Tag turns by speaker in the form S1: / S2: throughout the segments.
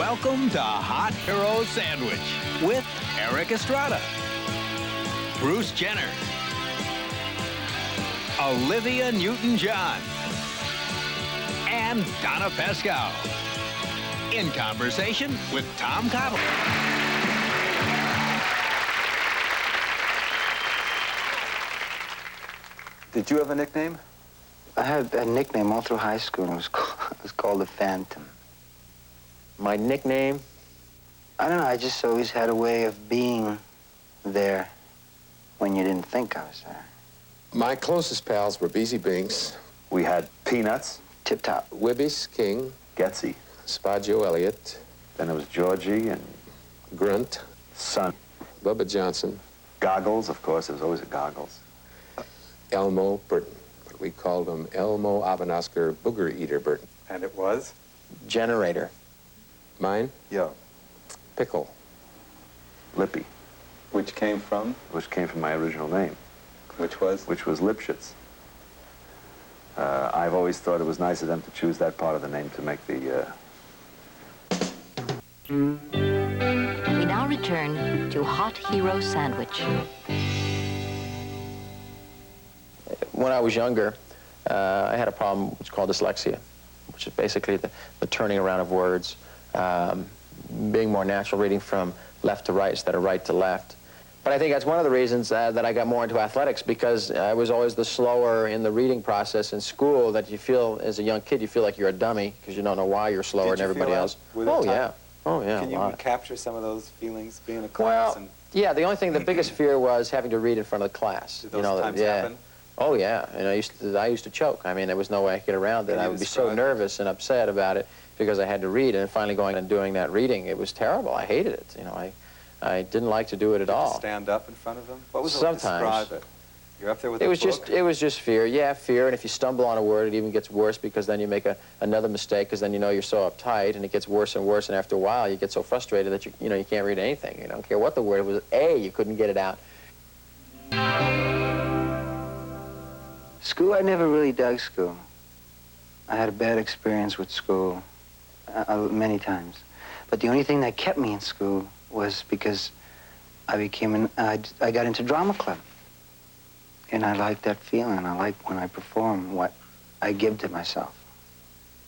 S1: Welcome to Hot Hero Sandwich with Erik Estrada, Bruce Jenner, Olivia Newton-John, and Donna Pescow. In conversation with Tom Cottle.
S2: Did you have a nickname?
S3: I had a nickname all through high school, and it was called the Phantom.
S4: My nickname?
S3: I don't know, I just always had a way of being there when you didn't think I was there.
S4: My closest pals were Beezy Binks,
S2: We had Peanuts,
S3: Tip Top.
S4: Wibby's King,
S2: Getsy,
S4: Spaggio Elliott,
S2: then it was Georgie and
S4: Grunt,
S2: Son.
S4: Bubba Johnson,
S2: Goggles, of course, there was always a Goggles.
S4: Elmo Burton. But we called him Elmo Abenosker Booger Eater Burton.
S2: And it was?
S4: Generator. Mine?
S2: Yo.
S4: Pickle.
S2: Lippy.
S5: Which came from?
S2: Which came from my original name.
S5: Which was?
S2: Which was Lipschitz. I've always thought it was nice of them to choose that part of the name to make the,
S6: We now return to Hot Hero Sandwich.
S7: When I was younger, I had a problem which is called dyslexia, which is basically the turning around of words, being more natural, reading from left to right instead of right to left. But I think that's one of the reasons that I got more into athletics, because I was always the slower in the reading process in school, that you feel, as a young kid, you feel like you're a dummy because you don't know why you're slower than everybody else.
S5: Oh,
S7: yeah. Oh, yeah.
S5: Can you recapture some of those feelings being a
S7: Well,
S5: class? And
S7: yeah, the only thing, the biggest fear was having to read in front of the class.
S5: did those times happen?
S7: Oh, yeah. And I used to choke. I mean, there was no way I could get around it. I would be so nervous and upset about it because I had to read. And finally going and doing that reading, it was terrible. I hated it. You know, I didn't like to do it at all.
S5: Did you stand up in front of them? What was it?
S7: Sometimes.
S5: Describe it. You're up there with
S7: It
S5: the
S7: was
S5: book?
S7: it was just fear. Yeah, fear. And if you stumble on a word, it even gets worse because then you make another mistake because then you know you're so uptight and it gets worse and worse. And after a while, you get so frustrated that you can't read anything. You don't care what the word was. You couldn't get it out.
S3: School, I never really dug school. I had a bad experience with school many times. But the only thing that kept me in school was because I got into drama club. And I like that feeling. I like when I perform what I give to myself.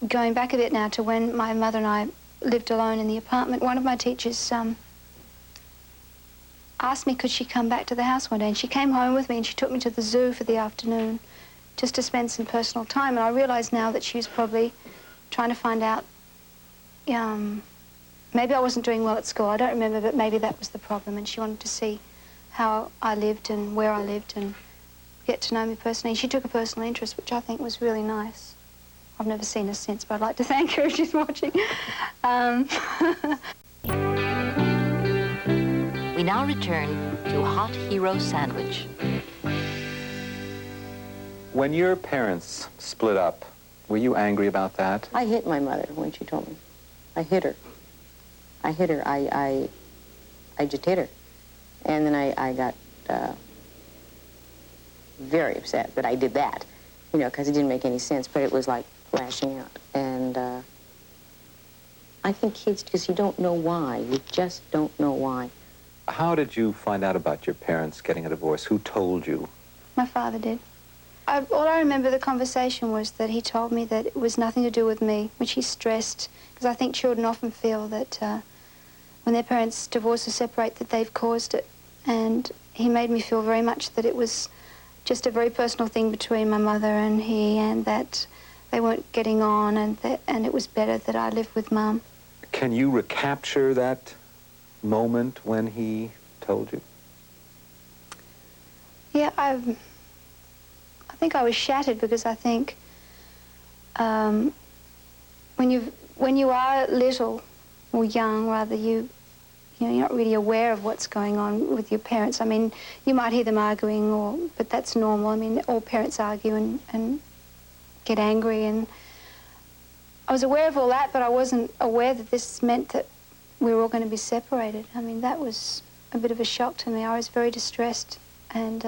S8: Going back a bit now to when my mother and I lived alone in the apartment, one of my teachers asked me could she come back to the house one day, and she came home with me and she took me to the zoo for the afternoon just to spend some personal time. And I realize now that she was probably trying to find out, maybe I wasn't doing well at school, I don't remember, but maybe that was the problem, and she wanted to see how I lived and where I lived and get to know me personally. She took a personal interest, which I think was really nice. I've never seen her since, but I'd like to thank her if she's watching.
S6: We now return to Hot Hero Sandwich.
S2: When your parents split up, were you angry about that?
S9: I hit my mother when she told me. I hit her. I just hit her. And then I got very upset that I did that, because it didn't make any sense, but it was like lashing out. And I think kids, because you don't know why. You just don't know why.
S2: How did you find out about your parents getting a divorce? Who told you?
S8: My father did. All I remember the conversation was that he told me that it was nothing to do with me, which he stressed, because I think children often feel that when their parents divorce or separate that they've caused it. And he made me feel very much that it was just a very personal thing between my mother and he, and that they weren't getting on, and it was better that I lived with Mum.
S2: Can you recapture that moment when he told you?
S8: Yeah, I think I was shattered, because I think when you are little or young, rather, you're not really aware of what's going on with your parents. I mean, you might hear them arguing, but that's normal. I mean, all parents argue and get angry, and I was aware of all that, but I wasn't aware that this meant that we were all going to be separated. I mean, that was a bit of a shock to me. I was very distressed, and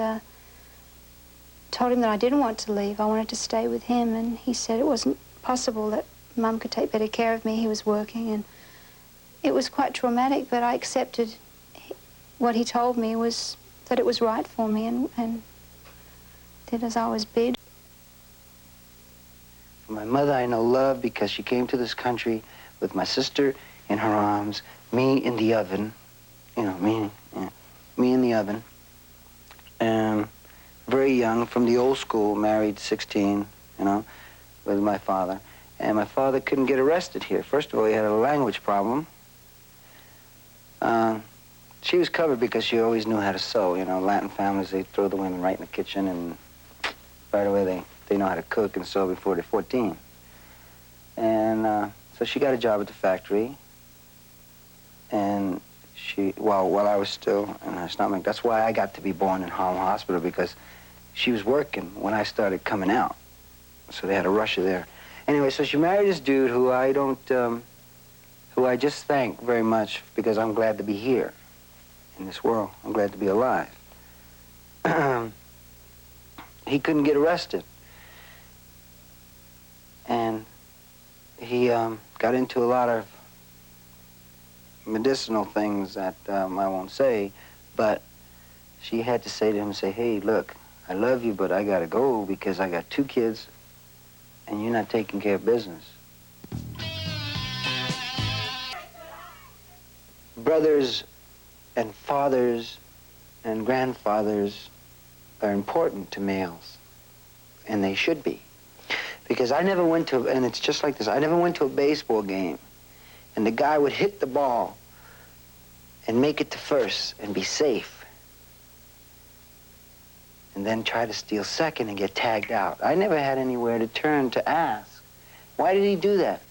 S8: told him that I didn't want to leave. I wanted to stay with him, and he said it wasn't possible that Mum could take better care of me. He was working, and it was quite traumatic, but I accepted what he told me was that it was right for me, and did as I was bid.
S3: My mother I know loved because she came to this country with my sister in her arms, me in the oven, you know, me in the oven. And very young, from the old school, married 16, you know, with my father. And my father couldn't get arrested here. First of all, he had a language problem. She was covered because she always knew how to sew. You know, Latin families, they throw the women right in the kitchen, and right away they know how to cook and sew before they're 14. And so she got a job at the factory. And she, while I was still in her stomach, that's why I got to be born in Harlem Hospital, because she was working when I started coming out. So they had to rush her there. Anyway, so she married this dude who I don't, who I just thank very much, because I'm glad to be here in this world. I'm glad to be alive. He couldn't get arrested. And he got into a lot of medicinal things that I won't say, but she had to say to him, say, hey, look, I love you, but I gotta go because I got 2 kids and you're not taking care of business. Brothers and fathers and grandfathers are important to males, and they should be. Because I never went to, and it's just like this, I never went to a baseball game and the guy would hit the ball and make it to first and be safe, and then try to steal second and get tagged out. I never had anywhere to turn to ask, why did he do that?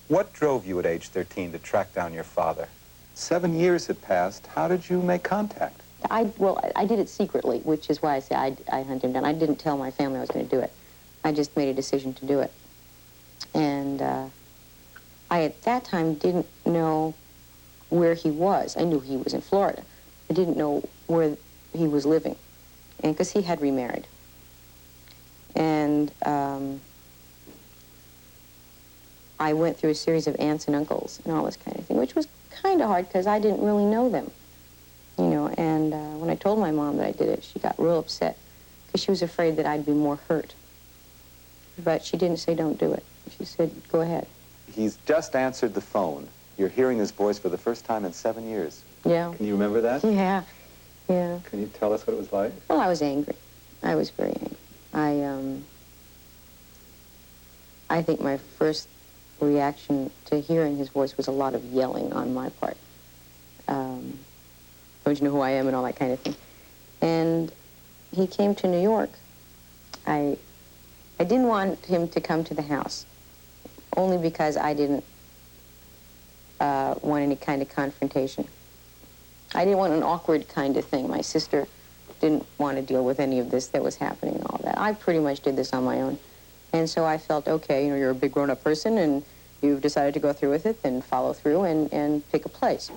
S5: What drove you at age 13 to track down your father? 7 years had passed. How did you make contact?
S9: Well, I did it secretly, which is why I say I hunted him down. I didn't tell my family I was going to do it. I just made a decision to do it. And I, at that time, didn't know where he was. I knew he was in Florida. I didn't know where he was living, and because he had remarried. And I went through a series of aunts and uncles and all this kind of thing, which was kind of hard because I didn't really know them, you know. And when I told my mom that I did it, she got real upset because she was afraid that I'd be more hurt. But she didn't say don't do it. She said, go ahead.
S5: He's just answered the phone. You're hearing his voice for the first time in 7 years.
S9: Yeah.
S5: Can you remember that?
S9: Yeah, yeah.
S5: Can you tell us what it was like?
S9: Well, I was angry. I was very angry. I think my first reaction to hearing his voice was a lot of yelling on my part. Don't you know who I am and all that kind of thing. And he came to New York. I didn't want him to come to the house, only because I didn't want any kind of confrontation. I didn't want an awkward kind of thing. My sister didn't want to deal with any of this that was happening and all that. I pretty much did this on my own. And so I felt, okay, you know, you're a big grown-up person and you've decided to go through with it, then follow through and pick a place.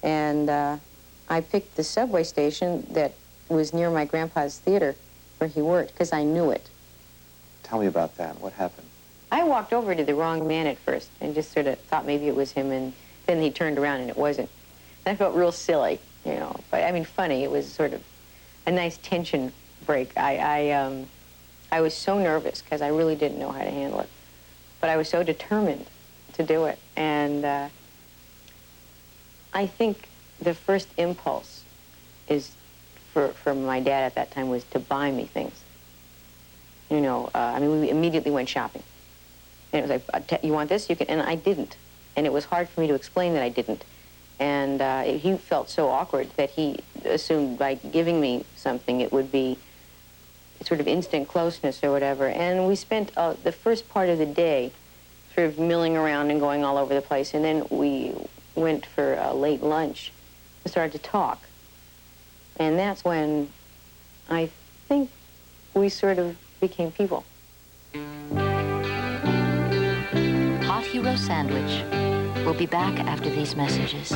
S9: And I picked the subway station that was near my grandpa's theater where he worked, because I knew it.
S5: Tell me about that. What happened?
S9: I walked over to the wrong man at first and just sort of thought maybe it was him, and then he turned around and it wasn't. And I felt real silly, you know, but I mean funny. It was sort of a nice tension break. I was so nervous because I really didn't know how to handle it, but I was so determined to do it. And I think the first impulse is for my dad at that time was to buy me things. You know, I mean, we immediately went shopping. And it was like, you want this? You can, and I didn't. And it was hard for me to explain that I didn't. And he felt so awkward that he assumed by giving me something it would be sort of instant closeness or whatever. And we spent the first part of the day sort of milling around and going all over the place. And then we went for a late lunch and started to talk. And that's when I think we sort of became people.
S6: Hot Hero Sandwich. We'll be back after these messages.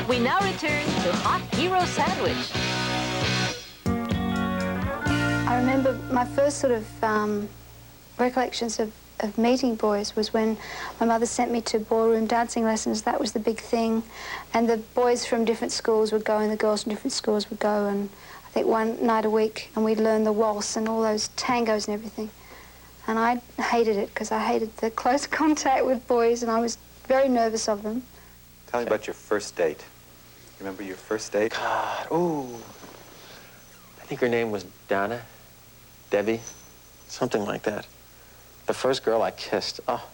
S6: We now return to Hot Hero Sandwich.
S8: I remember my first sort of recollections of meeting boys was when my mother sent me to ballroom dancing lessons. That was the big thing. And the boys from different schools would go and the girls from different schools would go, and I think one night a week, and we'd learn the waltz and all those tangos and everything. And I hated it because I hated the close contact with boys, and I was very nervous of them.
S5: Tell me about your first date. Remember your first date?
S7: God, ooh. I think her name was Donna, Debbie, something like that. The first girl I kissed, oh,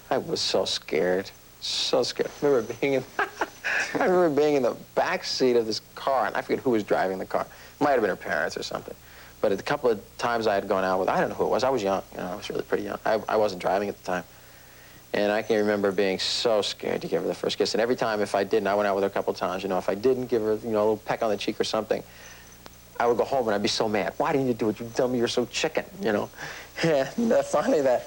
S7: I was so scared, so scared. I remember being in the back seat of this car, and I forget who was driving the car. It might have been her parents or something. But a couple of times I had gone out with, I don't know who it was. I was young, you know, I was really pretty young. I wasn't driving at the time. And I can remember being so scared to give her the first kiss. And every time, if I didn't, I went out with her a couple of times, you know, if I didn't give her, you know, a little peck on the cheek or something, I would go home and I'd be so mad. Why didn't you do it? You tell me you're so chicken, you know? And finally, the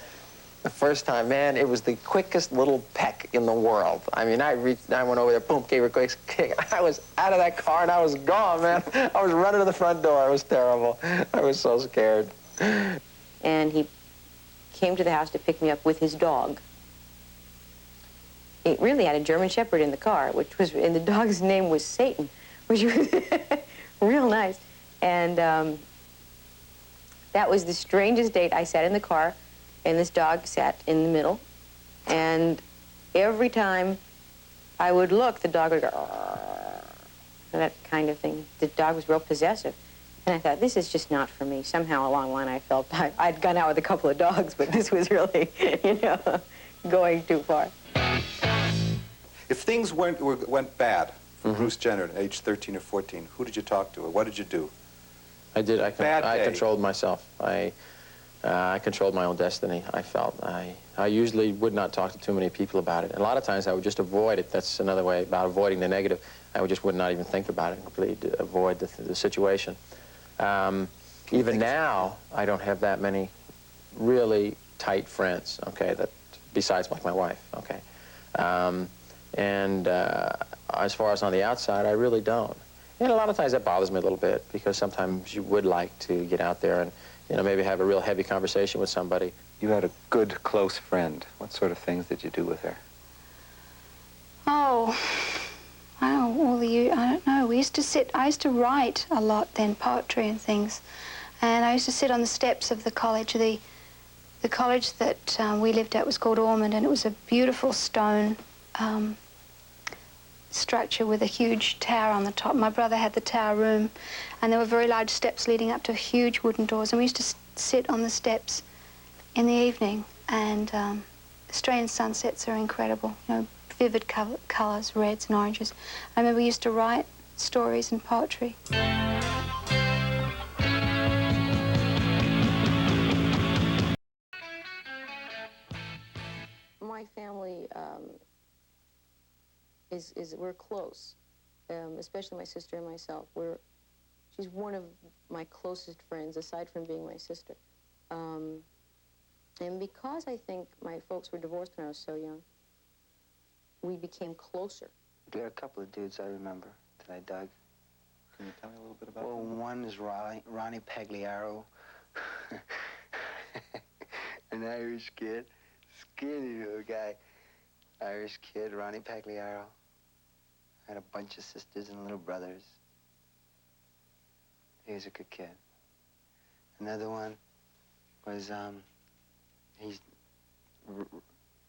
S7: first time, man, it was the quickest little peck in the world. I mean, I went over there, boom, gave her a quick kick. I was out of that car and I was gone, man. I was running to the front door. It was terrible. I was so scared.
S9: And he came to the house to pick me up with his dog. He really had a German Shepherd in the car, and the dog's name was Satan, which was real nice. And that was the strangest date. I sat in the car, and this dog sat in the middle. And every time I would look, the dog would go, "Arr," that kind of thing. The dog was real possessive. And I thought, this is just not for me. Somehow along the line, I felt I'd gone out with a couple of dogs, but this was really, you know, going too far.
S5: If things went bad for Bruce Jenner at age 13 or 14, who did you talk to, or what did you do?
S7: I did. I controlled myself. I controlled my own destiny, I felt. I usually would not talk to too many people about it. And a lot of times I would just avoid it. That's another way about avoiding the negative. I would not even think about it, completely avoid the situation. Even now, I don't have that many really tight friends, okay, that besides like my wife, okay. As far as on the outside, I really don't. And a lot of times that bothers me a little bit because sometimes you would like to get out there and, you know, maybe have a real heavy conversation with somebody.
S2: You had a good, close friend. What sort of things did you do with her?
S8: Oh, I don't know. I used to write a lot then, poetry and things. And I used to sit on the steps of the college. The college that we lived at was called Ormond, and it was a beautiful stone structure with a huge tower on the top. My brother had the tower room, and there were very large steps leading up to huge wooden doors, and we used to sit on the steps in the evening, and Australian sunsets are incredible, you know, vivid colours, reds and oranges. I remember we used to write stories and poetry.
S9: My family we're close, especially my sister and myself. She's one of my closest friends, aside from being my sister. And because I think my folks were divorced when I was so young, we became closer.
S3: There are a couple of dudes I remember that I dug.
S5: Can you tell me a little bit about
S3: Well,
S5: them?
S3: one is Ronnie Pagliaro, an Irish kid, skinny little guy. Irish kid, Ronnie Pagliaro. Had a bunch of sisters and little brothers. He was a good kid. Another one was, he's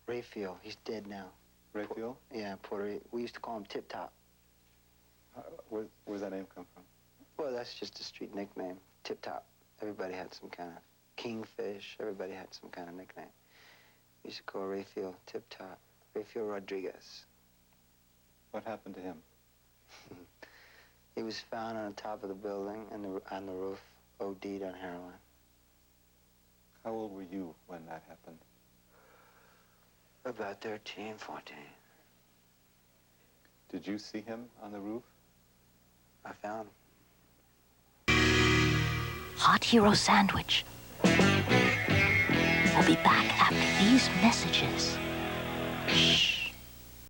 S3: Raphael. He's dead now.
S5: Raphael?
S3: Yeah, Puerto Rico. We used to call him Tip Top.
S5: Where's that name come from?
S3: Well, that's just a street nickname. Tip Top. Everybody had some kind of Kingfish. Everybody had some kind of nickname. We used to call Raphael Tip Top. Raphael Rodriguez.
S5: What happened to him?
S3: He was found on the top of the building and on the roof, OD'd on heroin.
S5: How old were you when that happened?
S3: About 13, 14.
S5: Did you see him on the roof?
S3: I found him.
S6: Hot Hero Sandwich. We'll be back after these messages. Shh.